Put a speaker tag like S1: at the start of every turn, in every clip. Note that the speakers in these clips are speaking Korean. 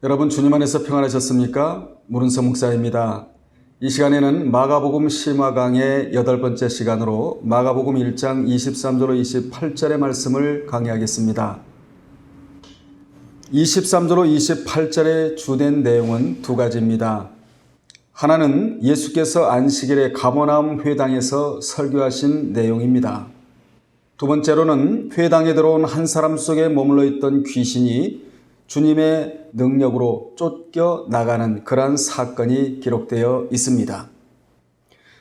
S1: 여러분 주님 안에서 평안하셨습니까? 무른서 목사입니다. 이 시간에는 마가복음 심화 강의 8번째 시간으로 마가복음 1장 23절로 28절의 말씀을 강의하겠습니다. 23절로 28절의 주된 내용은 두 가지입니다. 하나는 예수께서 안식일에 가버나움 회당에서 설교하신 내용입니다. 두 번째로는 회당에 들어온 한 사람 속에 머물러 있던 귀신이 주님의 능력으로 쫓겨나가는 그러한 사건이 기록되어 있습니다.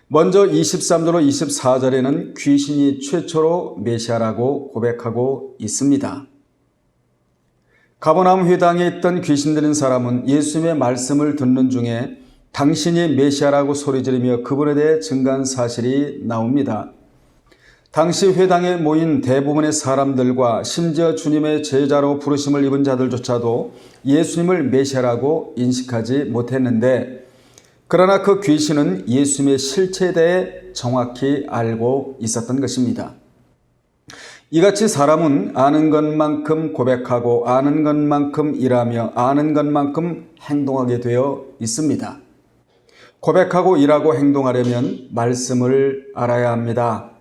S1: 먼저 23절로 24절에는 귀신이 최초로 메시아라고 고백하고 있습니다. 가버나움 회당에 있던 귀신 들린 사람은 예수님의 말씀을 듣는 중에 당신이 메시아라고 소리지르며 그분에 대해 증거한 사실이 나옵니다. 당시 회당에 모인 대부분의 사람들과 심지어 주님의 제자로 부르심을 입은 자들조차도 예수님을 메시아라고 인식하지 못했는데, 그러나 그 귀신은 예수님의 실체에 대해 정확히 알고 있었던 것입니다. 이같이 사람은 아는 것만큼 고백하고 아는 것만큼 일하며 아는 것만큼 행동하게 되어 있습니다. 고백하고 일하고 행동하려면 말씀을 알아야 합니다.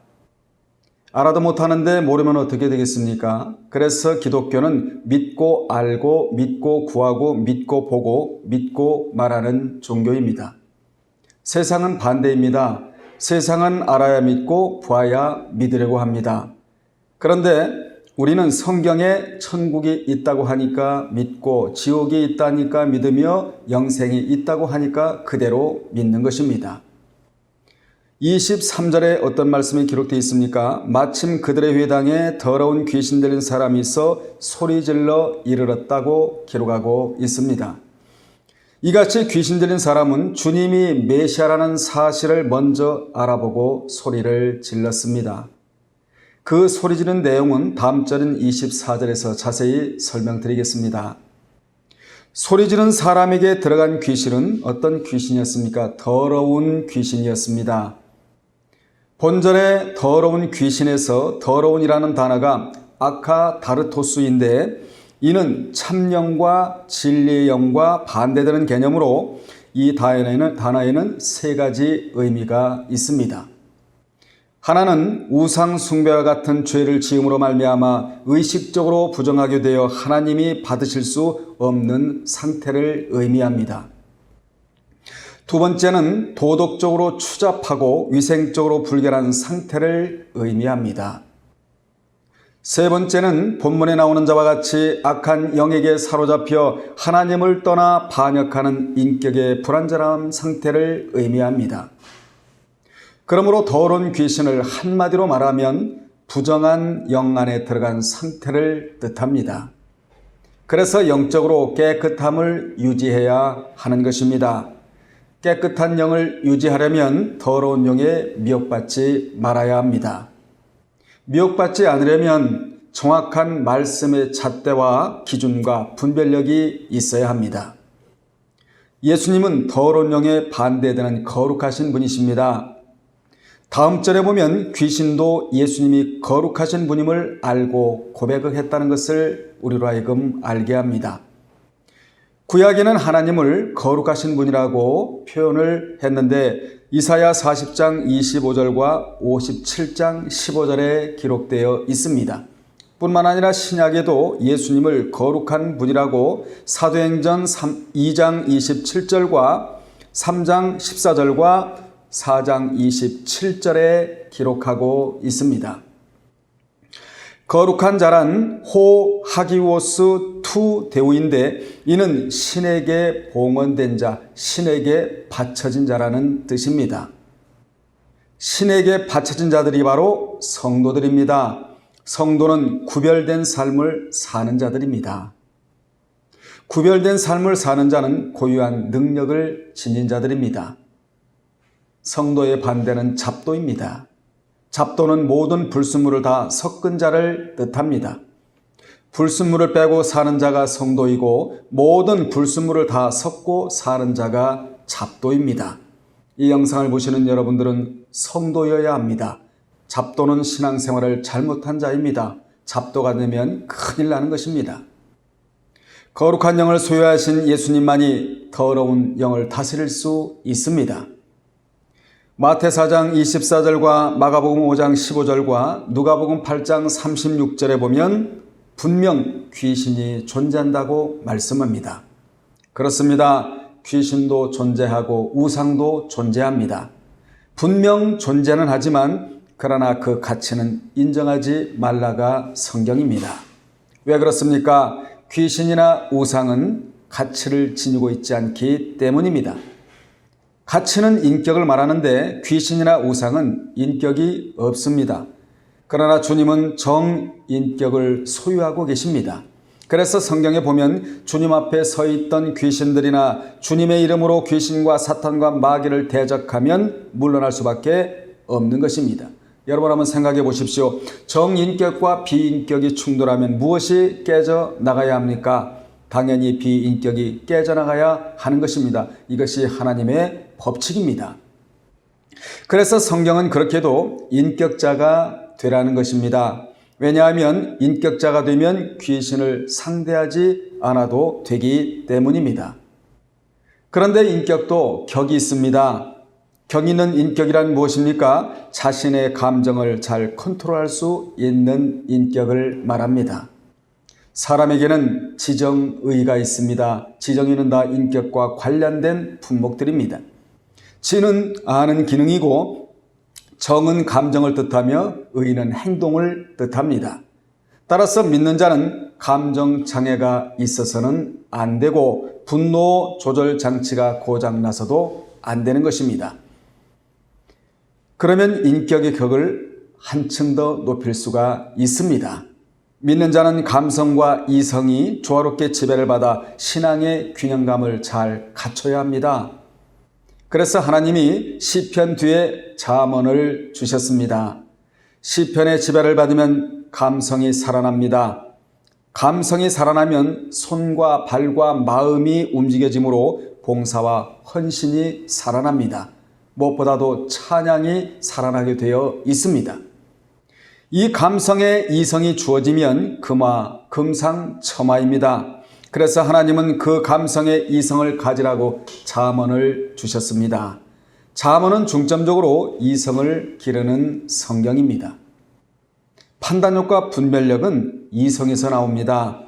S1: 알아도 못하는데 모르면 어떻게 되겠습니까? 그래서 기독교는 믿고 알고 믿고 구하고 믿고 보고 믿고 말하는 종교입니다. 세상은 반대입니다. 세상은 알아야 믿고 보아야 믿으려고 합니다. 그런데 우리는 성경에 천국이 있다고 하니까 믿고 지옥이 있다니까 믿으며 영생이 있다고 하니까 그대로 믿는 것입니다. 23절에 어떤 말씀이 기록되어 있습니까? 마침 그들의 회당에 더러운 귀신 들린 사람이 있어 소리질러 이르렀다고 기록하고 있습니다. 이같이 귀신 들린 사람은 주님이 메시아라는 사실을 먼저 알아보고 소리를 질렀습니다. 그 소리 지른 내용은 다음 절인 24절에서 자세히 설명드리겠습니다. 소리 지른 사람에게 들어간 귀신은 어떤 귀신이었습니까? 더러운 귀신이었습니다. 본절의 더러운 귀신에서 더러운이라는 단어가 아카다르토스인데, 이는 참영과 진리의 영과 반대되는 개념으로 이 단어에는 세 가지 의미가 있습니다. 하나는 우상 숭배와 같은 죄를 지음으로 말미암아 의식적으로 부정하게 되어 하나님이 받으실 수 없는 상태를 의미합니다. 두 번째는 도덕적으로 추잡하고 위생적으로 불결한 상태를 의미합니다. 세 번째는 본문에 나오는 자와 같이 악한 영에게 사로잡혀 하나님을 떠나 반역하는 인격의 불완전한 상태를 의미합니다. 그러므로 더러운 귀신을 한마디로 말하면 부정한 영 안에 들어간 상태를 뜻합니다. 그래서 영적으로 깨끗함을 유지해야 하는 것입니다. 깨끗한 영을 유지하려면 더러운 영에 미혹받지 말아야 합니다. 미혹받지 않으려면 정확한 말씀의 잣대와 기준과 분별력이 있어야 합니다. 예수님은 더러운 영에 반대되는 거룩하신 분이십니다. 다음 절에 보면 귀신도 예수님이 거룩하신 분임을 알고 고백을 했다는 것을 우리로 하여금 알게 합니다. 구약에는 하나님을 거룩하신 분이라고 표현을 했는데 이사야 40장 25절과 57장 15절에 기록되어 있습니다. 뿐만 아니라 신약에도 예수님을 거룩한 분이라고 사도행전 2장 27절과 3장 14절과 4장 27절에 기록하고 있습니다. 거룩한 자란 호하기오스 투 데우인데, 이는 신에게 봉헌된 자, 신에게 바쳐진 자라는 뜻입니다. 신에게 바쳐진 자들이 바로 성도들입니다. 성도는 구별된 삶을 사는 자들입니다. 구별된 삶을 사는 자는 고유한 능력을 지닌 자들입니다. 성도의 반대는 잡도입니다. 잡도는 모든 불순물을 다 섞은 자를 뜻합니다. 불순물을 빼고 사는 자가 성도이고 모든 불순물을 다 섞고 사는 자가 잡도입니다. 이 영상을 보시는 여러분들은 성도여야 합니다. 잡도는 신앙생활을 잘못한 자입니다. 잡도가 되면 큰일 나는 것입니다. 거룩한 영을 소유하신 예수님만이 더러운 영을 다스릴 수 있습니다. 마태 4장 24절과 마가복음 5장 15절과 누가복음 8장 36절에 보면 분명 귀신이 존재한다고 말씀합니다. 그렇습니다. 귀신도 존재하고 우상도 존재합니다. 분명 존재는 하지만 그러나 그 가치는 인정하지 말라가 성경입니다. 왜 그렇습니까? 귀신이나 우상은 가치를 지니고 있지 않기 때문입니다. 가치는 인격을 말하는데 귀신이나 우상은 인격이 없습니다. 그러나 주님은 정인격을 소유하고 계십니다. 그래서 성경에 보면 주님 앞에 서 있던 귀신들이나 주님의 이름으로 귀신과 사탄과 마귀를 대적하면 물러날 수밖에 없는 것입니다. 여러분 한번 생각해 보십시오. 정인격과 비인격이 충돌하면 무엇이 깨져 나가야 합니까? 당연히 비인격이 깨져나가야 하는 것입니다. 이것이 하나님의 법칙입니다. 그래서 성경은 그렇게도 인격자가 되라는 것입니다. 왜냐하면 인격자가 되면 귀신을 상대하지 않아도 되기 때문입니다. 그런데 인격도 격이 있습니다. 격 있는 인격이란 무엇입니까? 자신의 감정을 잘 컨트롤할 수 있는 인격을 말합니다. 사람에게는 지정의가 있습니다. 지정의는 다 인격과 관련된 품목들입니다. 지는 아는 기능이고 정은 감정을 뜻하며 의는 행동을 뜻합니다. 따라서 믿는 자는 감정 장애가 있어서는 안 되고 분노 조절 장치가 고장나서도 안 되는 것입니다. 그러면 인격의 격을 한층 더 높일 수가 있습니다. 믿는 자는 감성과 이성이 조화롭게 지배를 받아 신앙의 균형감을 잘 갖춰야 합니다. 그래서 하나님이 시편 뒤에 잠언을 주셨습니다. 시편의 지배를 받으면 감성이 살아납니다. 감성이 살아나면 손과 발과 마음이 움직여지므로 봉사와 헌신이 살아납니다. 무엇보다도 찬양이 살아나게 되어 있습니다. 이 감성에 이성이 주어지면 금상첨화입니다. 그래서 하나님은 그 감성에 이성을 가지라고 잠언을 주셨습니다. 잠언은 중점적으로 이성을 기르는 성경입니다. 판단력과 분별력은 이성에서 나옵니다.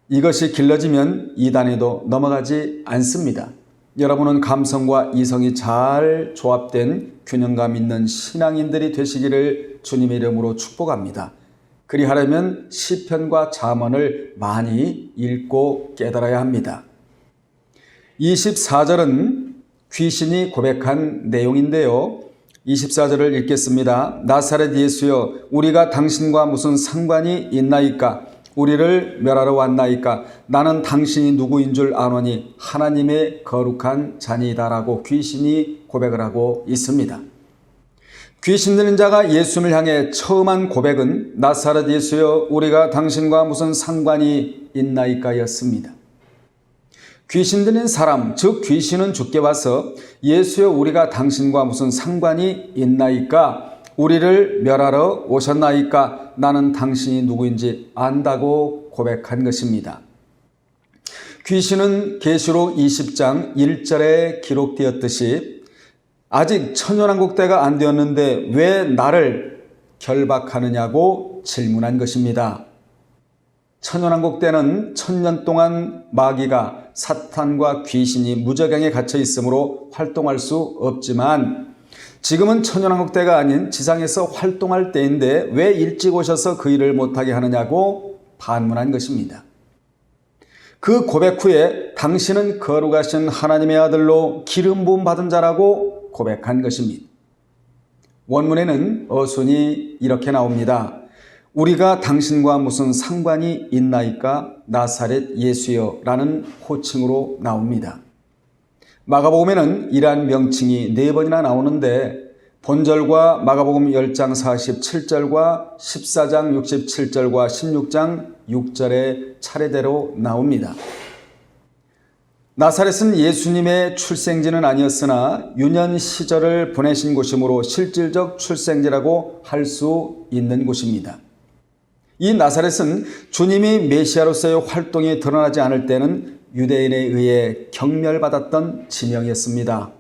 S1: 이것이 길러지면 이단에도 넘어가지 않습니다. 여러분은 감성과 이성이 잘 조합된 균형감 있는 신앙인들이 되시기를 주님의 이름으로 축복합니다. 그리하려면 시편과 잠언을 많이 읽고 깨달아야 합니다. 24절은 귀신이 고백한 내용인데요. 24절을 읽겠습니다. 나사렛 예수여, 우리가 당신과 무슨 상관이 있나이까? 우리를 멸하러 왔나이까? 나는 당신이 누구인 줄 아노니 하나님의 거룩한 자니이다라고 귀신이 고백을 하고 있습니다. 귀신 들린 자가 예수님을 향해 처음 한 고백은 나사렛 예수여, 우리가 당신과 무슨 상관이 있나이까 였습니다. 귀신 들린 사람, 즉 귀신은 주께 와서 예수여, 우리가 당신과 무슨 상관이 있나이까? 우리를 멸하러 오셨나이까? 나는 당신이 누구인지 안다고 고백한 것입니다. 귀신은 계시록 20장 1절에 기록되었듯이 아직 천년왕국 때가 안 되었는데 왜 나를 결박하느냐고 질문한 것입니다. 천년왕국 때는 1000년 동안 마귀가 사탄과 귀신이 무저갱에 갇혀 있으므로 활동할 수 없지만 지금은 천년왕국 때가 아닌 지상에서 활동할 때인데 왜 일찍 오셔서 그 일을 못하게 하느냐고 반문한 것입니다. 그 고백 후에 당신은 거룩하신 하나님의 아들로 기름 부음 받은 자라고 고백한 것입니다. 원문에는 어순이 이렇게 나옵니다. 우리가 당신과 무슨 상관이 있나이까? 나사렛 예수여 라는 호칭으로 나옵니다. 마가복음에는 이러한 명칭이 4번이나 나오는데 본절과 마가복음 10장 47절과 14장 67절과 16장 6절에 차례대로 나옵니다. 나사렛은 예수님의 출생지는 아니었으나 유년 시절을 보내신 곳이므로 실질적 출생지라고 할 수 있는 곳입니다. 이 나사렛은 주님이 메시아로서의 활동이 드러나지 않을 때는 유대인에 의해 경멸받았던 지명이었습니다.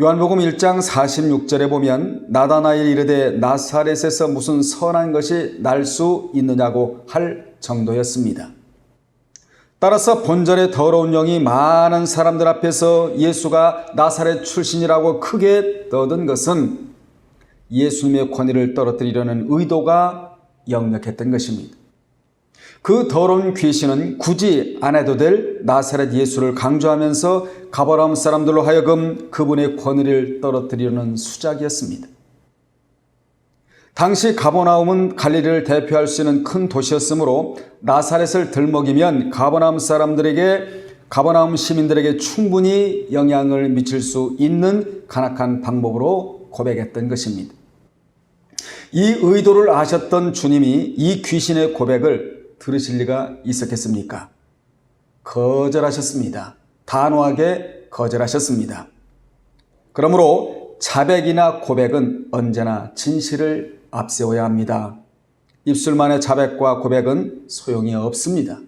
S1: 요한복음 1장 46절에 보면 나다나엘이 이르되 나사렛에서 무슨 선한 것이 날 수 있느냐고 할 정도였습니다. 따라서 본절의 더러운 영이 많은 사람들 앞에서 예수가 나사렛 출신이라고 크게 떠든 것은 예수님의 권위를 떨어뜨리려는 의도가 역력했던 것입니다. 그 더러운 귀신은 굳이 안 해도 될 나사렛 예수를 강조하면서 가버나움 사람들로 하여금 그분의 권위를 떨어뜨리려는 수작이었습니다. 당시 가버나움은 갈릴리를 대표할 수 있는 큰 도시였으므로 나사렛을 들먹이면 가버나움 시민들에게 충분히 영향을 미칠 수 있는 간악한 방법으로 고백했던 것입니다. 이 의도를 아셨던 주님이 이 귀신의 고백을 들으실 리가 있었겠습니까? 거절하셨습니다. 단호하게 거절하셨습니다. 그러므로 자백이나 고백은 언제나 진실을 앞세워야 합니다. 입술만의 자백과 고백은 소용이 없습니다.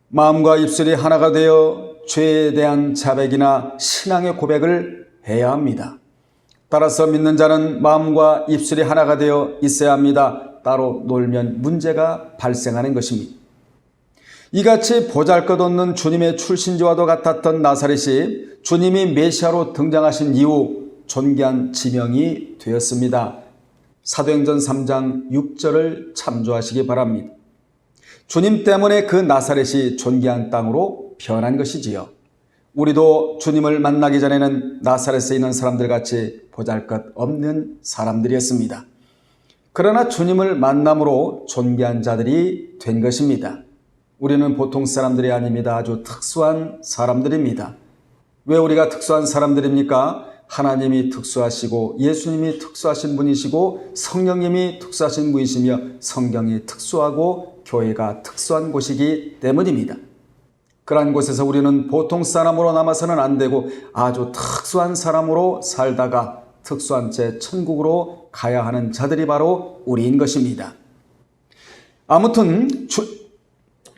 S1: 마음과 입술이 하나가 되어 죄에 대한 자백이나 신앙의 고백을 해야 합니다. 따라서 믿는 자는 마음과 입술이 하나가 되어 있어야 합니다. 따로 놀면 문제가 발생하는 것입니다. 이같이 보잘것없는 주님의 출신지와도 같았던 나사렛이 주님이 메시아로 등장하신 이후 존귀한 지명이 되었습니다. 사도행전 3장 6절을 참조하시기 바랍니다. 주님 때문에 그 나사렛이 존귀한 땅으로 변한 것이지요. 우리도 주님을 만나기 전에는 나사렛에 있는 사람들 같이 보잘것없는 사람들이었습니다. 그러나 주님을 만남으로 존귀한 자들이 된 것입니다. 우리는 보통 사람들이 아닙니다. 아주 특수한 사람들입니다. 왜 우리가 특수한 사람들입니까? 하나님이 특수하시고 예수님이 특수하신 분이시고 성령님이 특수하신 분이시며 성경이 특수하고 교회가 특수한 곳이기 때문입니다. 그러한 곳에서 우리는 보통 사람으로 남아서는 안 되고 아주 특수한 사람으로 살다가 특수한 채 천국으로 가야 하는 자들이 바로 우리인 것입니다. 아무튼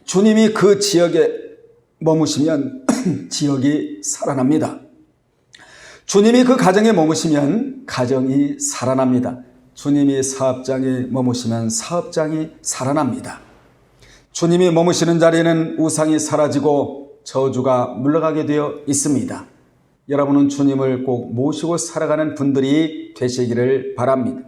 S1: 주님이 그 지역에 머무시면 지역이 살아납니다. 주님이 그 가정에 머무시면 가정이 살아납니다. 주님이 사업장에 머무시면 사업장이 살아납니다. 주님이 머무시는 자리에는 우상이 사라지고 저주가 물러가게 되어 있습니다. 여러분은 주님을 꼭 모시고 살아가는 분들이 되시기를 바랍니다.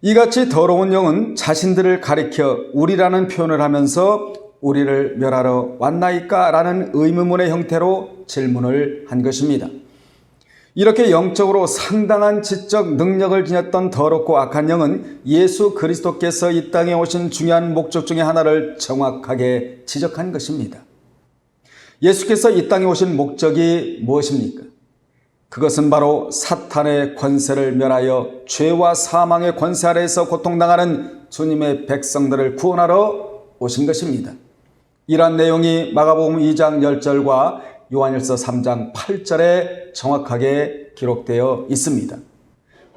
S1: 이같이 더러운 영은 자신들을 가리켜 우리라는 표현을 하면서 우리를 멸하러 왔나이까? 라는 의문문의 형태로 질문을 한 것입니다. 이렇게 영적으로 상당한 지적 능력을 지녔던 더럽고 악한 영은 예수 그리스도께서 이 땅에 오신 중요한 목적 중에 하나를 정확하게 지적한 것입니다. 예수께서 이 땅에 오신 목적이 무엇입니까? 그것은 바로 사탄의 권세를 멸하여 죄와 사망의 권세 아래에서 고통당하는 주님의 백성들을 구원하러 오신 것입니다. 이러한 내용이 마가복음 2장 10절과 요한일서 3장 8절에 정확하게 기록되어 있습니다.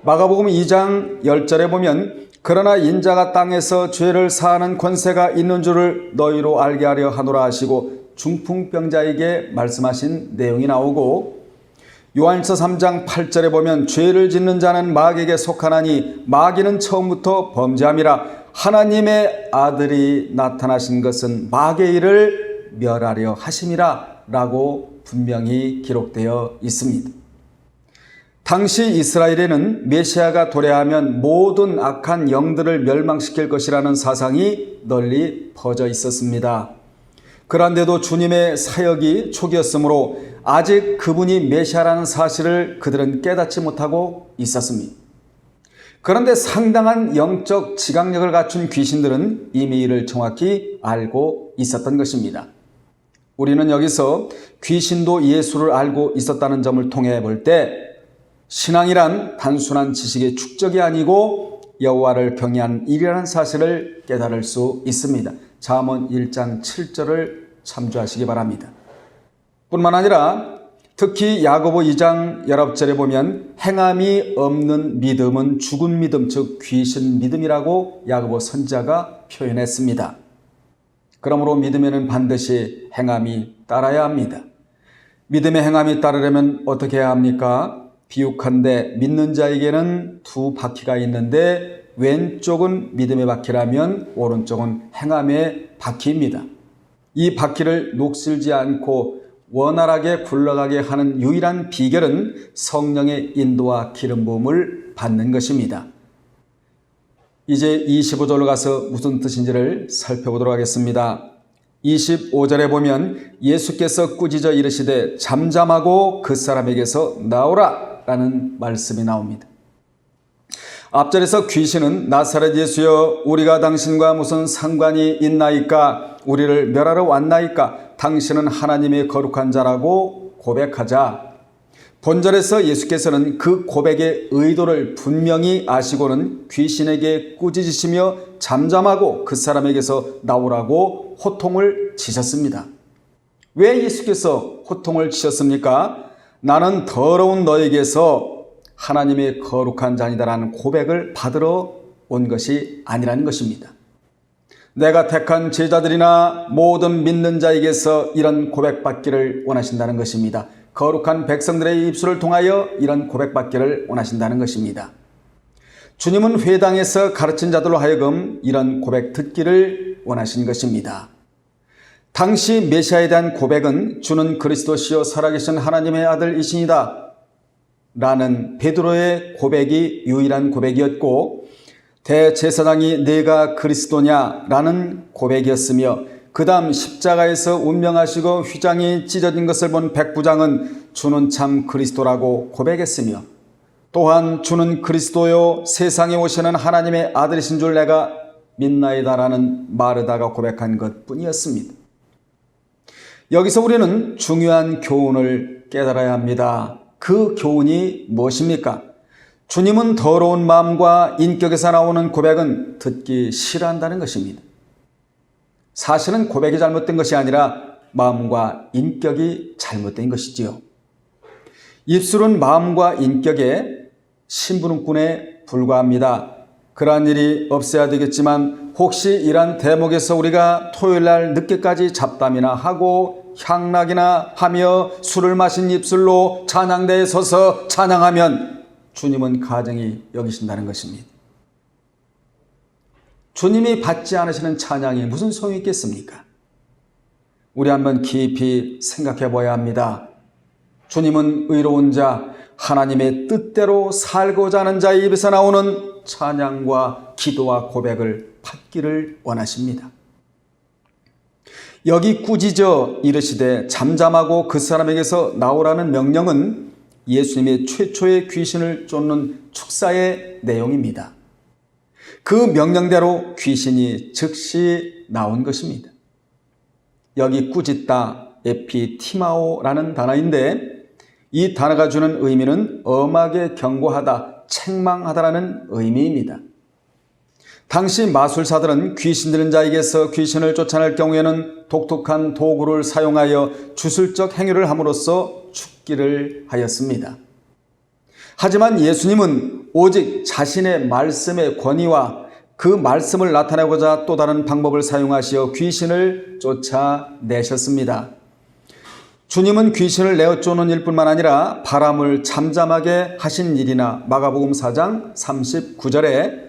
S1: 마가복음 2장 10절에 보면 그러나 인자가 땅에서 죄를 사하는 권세가 있는 줄을 너희로 알게 하려 하노라 하시고 중풍병자에게 말씀하신 내용이 나오고 요한일서 3장 8절에 보면 죄를 짓는 자는 마귀에게 속하나니 마귀는 처음부터 범죄함이라 하나님의 아들이 나타나신 것은 마귀의 일을 멸하려 하심이라 라고 분명히 기록되어 있습니다. 당시 이스라엘에는 메시아가 도래하면 모든 악한 영들을 멸망시킬 것이라는 사상이 널리 퍼져 있었습니다. 그런데도 주님의 사역이 초기였으므로 아직 그분이 메시아라는 사실을 그들은 깨닫지 못하고 있었습니다. 그런데 상당한 영적 지각력을 갖춘 귀신들은 이미 이를 정확히 알고 있었던 것입니다. 우리는 여기서 귀신도 예수를 알고 있었다는 점을 통해 볼 때 신앙이란 단순한 지식의 축적이 아니고 여호와를 경외한 일이라는 사실을 깨달을 수 있습니다. 잠언 1장 7절을 참조하시기 바랍니다. 뿐만 아니라 특히 야고보 2장 19절에 보면 행함이 없는 믿음은 죽은 믿음, 즉 귀신 믿음이라고 야고보 선지자가 표현했습니다. 그러므로 믿음에는 반드시 행함이 따라야 합니다. 믿음의 행함이 따르려면 어떻게 해야 합니까? 비유컨대 믿는 자에게는 두 바퀴가 있는데 왼쪽은 믿음의 바퀴라면 오른쪽은 행함의 바퀴입니다. 이 바퀴를 녹슬지 않고 원활하게 굴러가게 하는 유일한 비결은 성령의 인도와 기름 부음을 받는 것입니다. 이제 25절로 가서 무슨 뜻인지를 살펴보도록 하겠습니다. 25절에 보면 예수께서 꾸짖어 이르시되 잠잠하고 그 사람에게서 나오라 라는 말씀이 나옵니다. 앞절에서 귀신은 나사렛 예수여 우리가 당신과 무슨 상관이 있나이까 우리를 멸하러 왔나이까 당신은 하나님의 거룩한 자라고 고백하자 본절에서 예수께서는 그 고백의 의도를 분명히 아시고는 귀신에게 꾸짖으시며 잠잠하고 그 사람에게서 나오라고 호통을 치셨습니다. 왜 예수께서 호통을 치셨습니까? 나는 더러운 너에게서 하나님의 거룩한 자니다라는 고백을 받으러 온 것이 아니라는 것입니다. 내가 택한 제자들이나 모든 믿는 자에게서 이런 고백받기를 원하신다는 것입니다. 거룩한 백성들의 입술을 통하여 이런 고백받기를 원하신다는 것입니다. 주님은 회당에서 가르친 자들로 하여금 이런 고백 듣기를 원하신 것입니다. 당시 메시아에 대한 고백은 주는 그리스도시요 살아계신 하나님의 아들이시니다 라는 베드로의 고백이 유일한 고백이었고 대제사장이 내가 그리스도냐 라는 고백이었으며 그 다음 십자가에서 운명하시고 휘장이 찢어진 것을 본 백부장은 주는 참 그리스도라고 고백했으며 또한 주는 그리스도요 세상에 오시는 하나님의 아들이신 줄 내가 믿나이다라는 마르다가 고백한 것뿐이었습니다. 여기서 우리는 중요한 교훈을 깨달아야 합니다. 그 교훈이 무엇입니까? 주님은 더러운 마음과 인격에서 나오는 고백은 듣기 싫어한다는 것입니다. 사실은 고백이 잘못된 것이 아니라 마음과 인격이 잘못된 것이지요. 입술은 마음과 인격의 신분군에 불과합니다. 그러한 일이 없어야 되겠지만 혹시 이러한 대목에서 우리가 토요일날 늦게까지 잡담이나 하고 향락이나 하며 술을 마신 입술로 찬양대에 서서 찬양하면 주님은 가증히 여기신다는 것입니다. 주님이 받지 않으시는 찬양이 무슨 소용이 있겠습니까? 우리 한번 깊이 생각해 봐야 합니다. 주님은 의로운 자, 하나님의 뜻대로 살고자 하는 자의 입에서 나오는 찬양과 기도와 고백을 받기를 원하십니다. 여기 꾸짖어 이르시되 잠잠하고 그 사람에게서 나오라는 명령은 예수님의 최초의 귀신을 쫓는 축사의 내용입니다. 그 명령대로 귀신이 즉시 나온 것입니다. 여기 꾸짖다, 에피티마오라는 단어인데 이 단어가 주는 의미는 엄하게 경고하다, 책망하다라는 의미입니다. 당시 마술사들은 귀신 들린 자에게서 귀신을 쫓아낼 경우에는 독특한 도구를 사용하여 주술적 행위를 함으로써 죽기를 하였습니다. 하지만 예수님은 오직 자신의 말씀의 권위와 그 말씀을 나타내고자 또 다른 방법을 사용하시어 귀신을 쫓아내셨습니다. 주님은 귀신을 내어 쫓는 일뿐만 아니라 바람을 잠잠하게 하신 일이나 마가복음 4장 39절에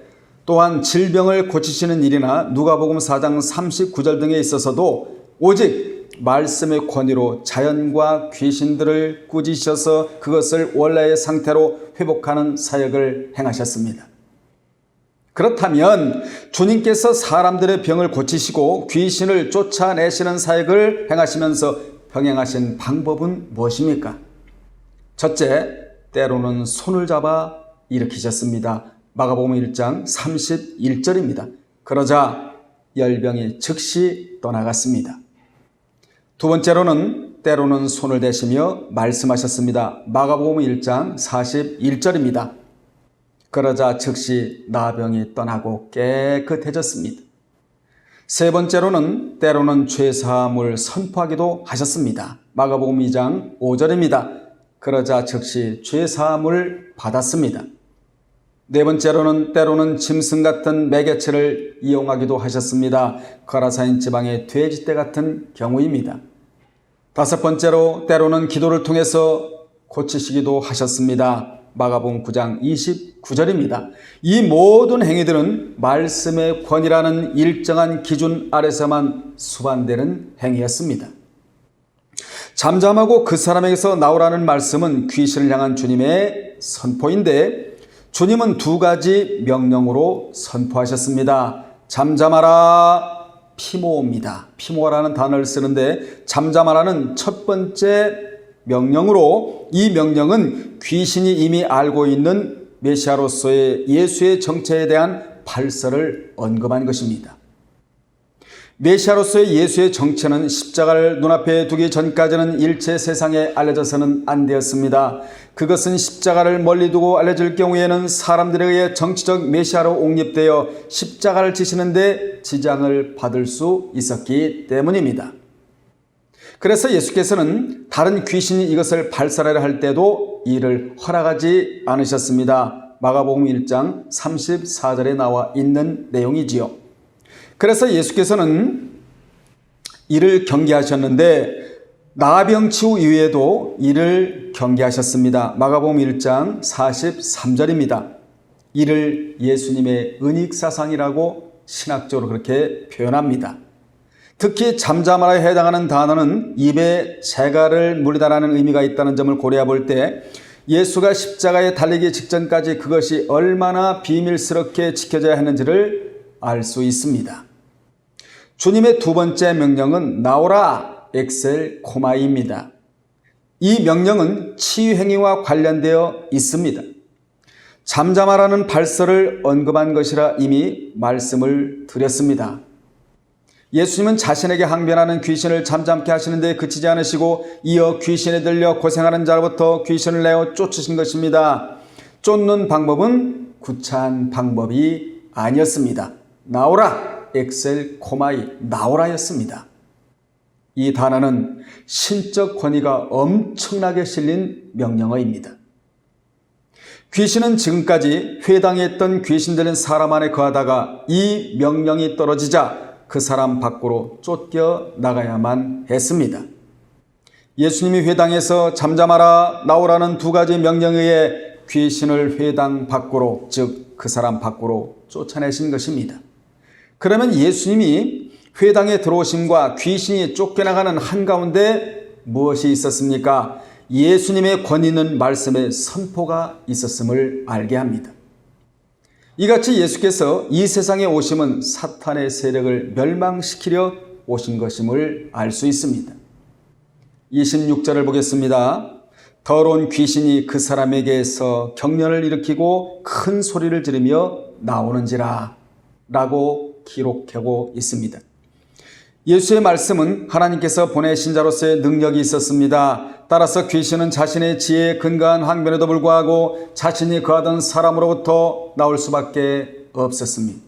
S1: 또한 질병을 고치시는 일이나 누가복음 4장 39절 등에 있어서도 오직 말씀의 권위로 자연과 귀신들을 꾸짖으셔서 그것을 원래의 상태로 회복하는 사역을 행하셨습니다. 그렇다면 주님께서 사람들의 병을 고치시고 귀신을 쫓아내시는 사역을 행하시면서 병행하신 방법은 무엇입니까? 첫째, 때로는 손을 잡아 일으키셨습니다. 마가복음 1장 31절입니다. 그러자 열병이 즉시 떠나갔습니다. 두 번째로는 때로는 손을 대시며 말씀하셨습니다. 마가복음 1장 41절입니다. 그러자 즉시 나병이 떠나고 깨끗해졌습니다. 세 번째로는 때로는 죄사함을 선포하기도 하셨습니다. 마가복음 2장 5절입니다. 그러자 즉시 죄사함을 받았습니다. 네 번째로는 때로는 짐승 같은 매개체를 이용하기도 하셨습니다. 거라사인 지방의 돼지떼 같은 경우입니다. 다섯 번째로 때로는 기도를 통해서 고치시기도 하셨습니다. 마가복음 9장 29절입니다. 이 모든 행위들은 말씀의 권위라는 일정한 기준 아래서만 수반되는 행위였습니다. 잠잠하고 그 사람에게서 나오라는 말씀은 귀신을 향한 주님의 선포인데 주님은 두 가지 명령으로 선포하셨습니다. 잠잠하라, 피모입니다. 피모라는 단어를 쓰는데 잠잠하라는 첫 번째 명령으로 이 명령은 귀신이 이미 알고 있는 메시아로서의 예수의 정체에 대한 발설을 언급한 것입니다. 메시아로서의 예수의 정체는 십자가를 눈앞에 두기 전까지는 일체 세상에 알려져서는 안 되었습니다. 그것은 십자가를 멀리 두고 알려질 경우에는 사람들에 의해 정치적 메시아로 옹립되어 십자가를 지시는데 지장을 받을 수 있었기 때문입니다. 그래서 예수께서는 다른 귀신이 이것을 발설하려 할 때도 이를 허락하지 않으셨습니다. 마가복음 1장 34절에 나와 있는 내용이지요. 그래서 예수께서는 이를 경계하셨는데 나병 치유 이후에도 이를 경계하셨습니다. 마가복음 1장 43절입니다. 이를 예수님의 은익사상이라고 신학적으로 그렇게 표현합니다. 특히 잠잠하라에 해당하는 단어는 입에 재갈을 물리다라는 의미가 있다는 점을 고려해 볼 때 예수가 십자가에 달리기 직전까지 그것이 얼마나 비밀스럽게 지켜져야 했는지를 알 수 있습니다. 주님의 두 번째 명령은 나오라 엑셀 코마이입니다. 이 명령은 치유행위와 관련되어 있습니다. 잠잠하라는 발설을 언급한 것이라 이미 말씀을 드렸습니다. 예수님은 자신에게 항변하는 귀신을 잠잠케 하시는 데 그치지 않으시고 이어 귀신에 들려 고생하는 자로부터 귀신을 내어 쫓으신 것입니다. 쫓는 방법은 구차한 방법이 아니었습니다. 나오라 엑셀 코마이 나오라였습니다. 이 단어는 신적 권위가 엄청나게 실린 명령어입니다. 귀신은 지금까지 회당에 있던 귀신들은 사람 안에 거하다가 이 명령이 떨어지자 그 사람 밖으로 쫓겨나가야만 했습니다. 예수님이 회당에서 잠잠하라 나오라는 두 가지 명령에 의해 귀신을 회당 밖으로 즉 그 사람 밖으로 쫓아내신 것입니다. 그러면 예수님이 회당에 들어오심과 귀신이 쫓겨나가는 한가운데 무엇이 있었습니까? 예수님의 권위 있는 말씀의 선포가 있었음을 알게 합니다. 이같이 예수께서 이 세상에 오심은 사탄의 세력을 멸망시키려 오신 것임을 알 수 있습니다. 26절을 보겠습니다. 더러운 귀신이 그 사람에게서 경련을 일으키고 큰 소리를 지르며 나오는지라 라고 기록하고 있습니다. 예수의 말씀은 하나님께서 보내신 자로서의 능력이 있었습니다. 따라서 귀신은 자신의 지혜에 근거한 항변에도 불구하고 자신이 거하던 사람으로부터 나올 수밖에 없었습니다.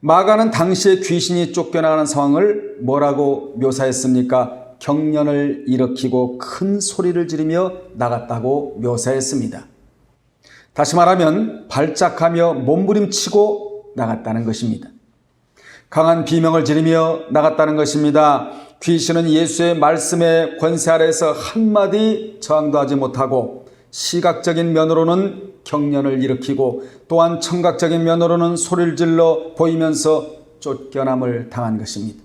S1: 마가는 당시에 귀신이 쫓겨나가는 상황을 뭐라고 묘사했습니까? 경련을 일으키고 큰 소리를 지르며 나갔다고 묘사했습니다. 다시 말하면 발작하며 몸부림치고 나갔다는 것입니다. 강한 비명을 지르며 나갔다는 것입니다. 귀신은 예수의 말씀의 권세 아래에서 한마디 저항도 하지 못하고 시각적인 면으로는 경련을 일으키고 또한 청각적인 면으로는 소리를 질러 보이면서 쫓겨남을 당한 것입니다.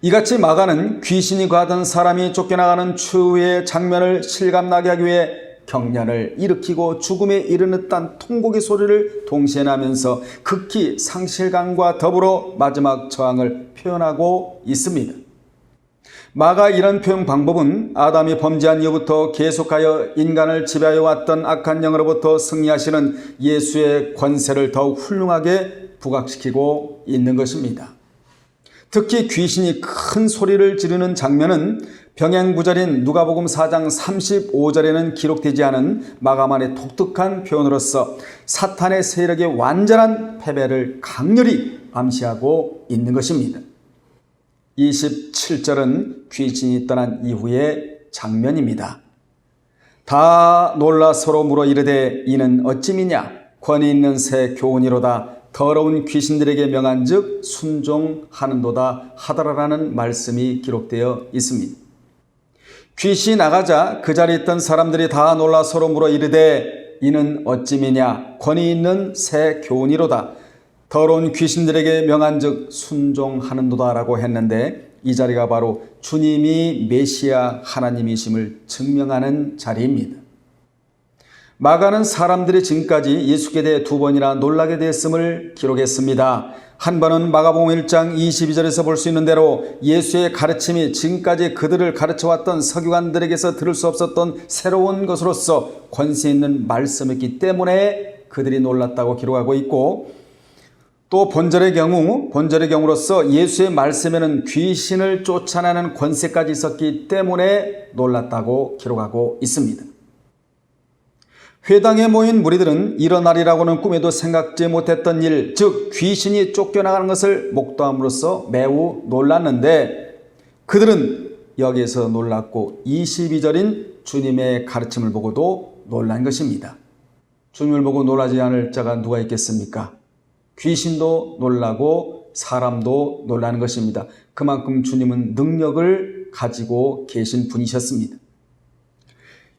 S1: 이같이 마가는 귀신이 거하던 사람이 쫓겨나가는 추후의 장면을 실감나게 하기 위해 경련을 일으키고 죽음에 이르는 듯한 통곡의 소리를 동시에 나면서 극히 상실감과 더불어 마지막 저항을 표현하고 있습니다. 마가 이런 표현 방법은 아담이 범죄한 이후부터 계속하여 인간을 지배하여 왔던 악한 영으로부터 승리하시는 예수의 권세를 더욱 훌륭하게 부각시키고 있는 것입니다. 특히 귀신이 큰 소리를 지르는 장면은 병행구절인 누가복음 4장 35절에는 기록되지 않은 마가만의 독특한 표현으로서 사탄의 세력의 완전한 패배를 강렬히 암시하고 있는 것입니다. 27절은 귀신이 떠난 이후의 장면입니다. 다 놀라 서로 물어 이르되 이는 어찌미냐 권위 있는 새 교훈이로다 더러운 귀신들에게 명한즉 순종하는도다 하더라라는 말씀이 기록되어 있습니다. 귀신이 나가자 그 자리에 있던 사람들이 다 놀라 서로 물어 이르되 이는 어찌미냐 권위 있는 새 교훈이로다 더러운 귀신들에게 명한즉 순종하는도다 라고 했는데 이 자리가 바로 주님이 메시아 하나님이심을 증명하는 자리입니다. 마가는 사람들이 지금까지 예수께 대해 2번이나 놀라게 되었음을 기록했습니다. 한 번은 마가복음 1장 22절에서 볼 수 있는 대로 예수의 가르침이 지금까지 그들을 가르쳐왔던 서기관들에게서 들을 수 없었던 새로운 것으로서 권세 있는 말씀이었기 때문에 그들이 놀랐다고 기록하고 있고, 또 본절의 경우로서 예수의 말씀에는 귀신을 쫓아내는 권세까지 있었기 때문에 놀랐다고 기록하고 있습니다. 회당에 모인 무리들은 일어나리라고는 꿈에도 생각지 못했던 일, 즉 귀신이 쫓겨나가는 것을 목도함으로써 매우 놀랐는데 그들은 여기에서 놀랐고 22절인 주님의 가르침을 보고도 놀란 것입니다. 주님을 보고 놀라지 않을 자가 누가 있겠습니까? 귀신도 놀라고 사람도 놀라는 것입니다. 그만큼 주님은 능력을 가지고 계신 분이셨습니다.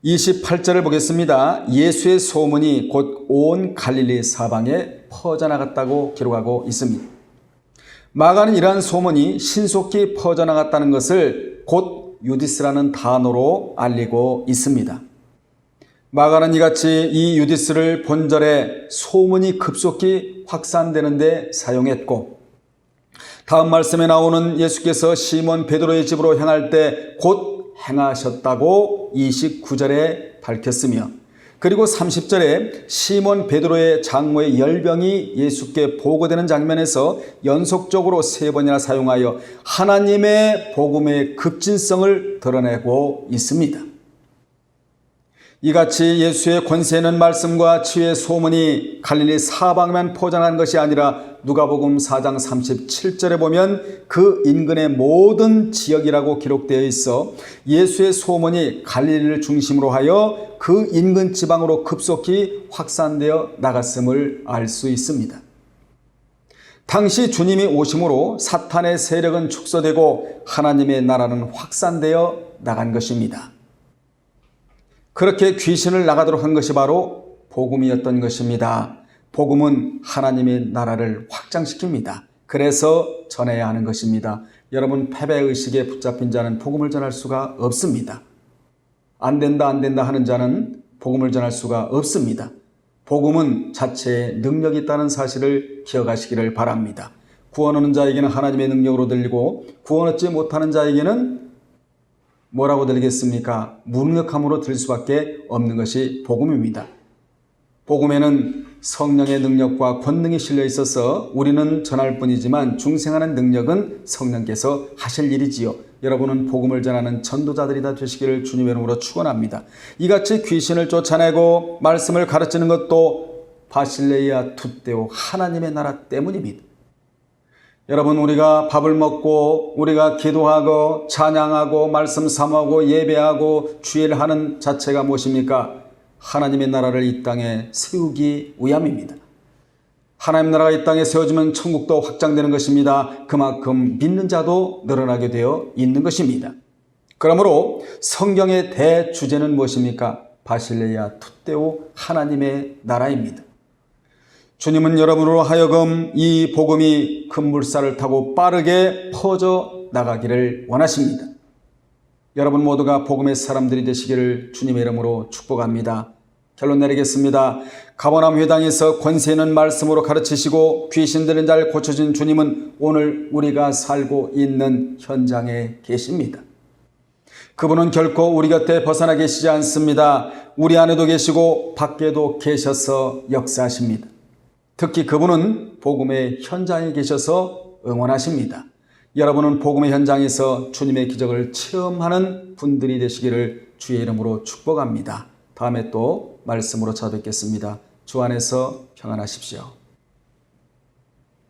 S1: 28절을 보겠습니다. 예수의 소문이 곧 온 갈릴리 사방에 퍼져나갔다고 기록하고 있습니다. 마가는 이러한 소문이 신속히 퍼져나갔다는 것을 곧 유디스라는 단어로 알리고 있습니다. 마가는 이같이 이 유디스를 본절에 소문이 급속히 확산되는 데 사용했고, 다음 말씀에 나오는 예수께서 시몬 베드로의 집으로 향할 때 곧 행하셨다고 29절에 밝혔으며, 그리고 30절에 시몬 베드로의 장모의 열병이 예수께 보고되는 장면에서 연속적으로 3번이나 사용하여 하나님의 복음의 급진성을 드러내고 있습니다. 이같이 예수의 권세 있는 말씀과 치유의 소문이 갈릴리 사방만 포장한 것이 아니라 누가복음 4장 37절에 보면 그 인근의 모든 지역이라고 기록되어 있어 예수의 소문이 갈릴리를 중심으로 하여 그 인근 지방으로 급속히 확산되어 나갔음을 알 수 있습니다. 당시 주님이 오심으로 사탄의 세력은 축소되고 하나님의 나라는 확산되어 나간 것입니다. 그렇게 귀신을 나가도록 한 것이 바로 복음이었던 것입니다. 복음은 하나님의 나라를 확장시킵니다. 그래서 전해야 하는 것입니다. 여러분, 패배의식에 붙잡힌 자는 복음을 전할 수가 없습니다. 안 된다 하는 자는 복음을 전할 수가 없습니다. 복음은 자체에 능력이 있다는 사실을 기억하시기를 바랍니다. 구원 얻는 자에게는 하나님의 능력으로 들리고 구원 얻지 못하는 자에게는 뭐라고 들리겠습니까? 무능력함으로 들릴 수밖에 없는 것이 복음입니다. 복음에는 성령의 능력과 권능이 실려 있어서 우리는 전할 뿐이지만 중생하는 능력은 성령께서 하실 일이지요. 여러분은 복음을 전하는 전도자들이 다 되시기를 주님의 이름으로 축원합니다. 이같이 귀신을 쫓아내고 말씀을 가르치는 것도 바실레이아 투데오 하나님의 나라 때문입니다. 여러분, 우리가 밥을 먹고 우리가 기도하고 찬양하고 말씀 사모하고 예배하고 주일을 하는 자체가 무엇입니까? 하나님의 나라를 이 땅에 세우기 위함입니다. 하나님 나라가 이 땅에 세워지면 천국도 확장되는 것입니다. 그만큼 믿는 자도 늘어나게 되어 있는 것입니다. 그러므로 성경의 대주제는 무엇입니까? 바실레이아 투데오 하나님의 나라입니다. 주님은 여러분으로 하여금 이 복음이 큰 물살을 타고 빠르게 퍼져 나가기를 원하십니다. 여러분 모두가 복음의 사람들이 되시기를 주님의 이름으로 축복합니다. 결론 내리겠습니다. 가버나움 회당에서 권세 있는 말씀으로 가르치시고 귀신 들린 자를 고쳐준 주님은 오늘 우리가 살고 있는 현장에 계십니다. 그분은 결코 우리 곁에 벗어나 계시지 않습니다. 우리 안에도 계시고 밖에도 계셔서 역사하십니다. 특히 그분은 복음의 현장에 계셔서 응원하십니다. 여러분은 복음의 현장에서 주님의 기적을 체험하는 분들이 되시기를 주의 이름으로 축복합니다. 다음에 또 말씀으로 찾아뵙겠습니다. 주 안에서 평안하십시오.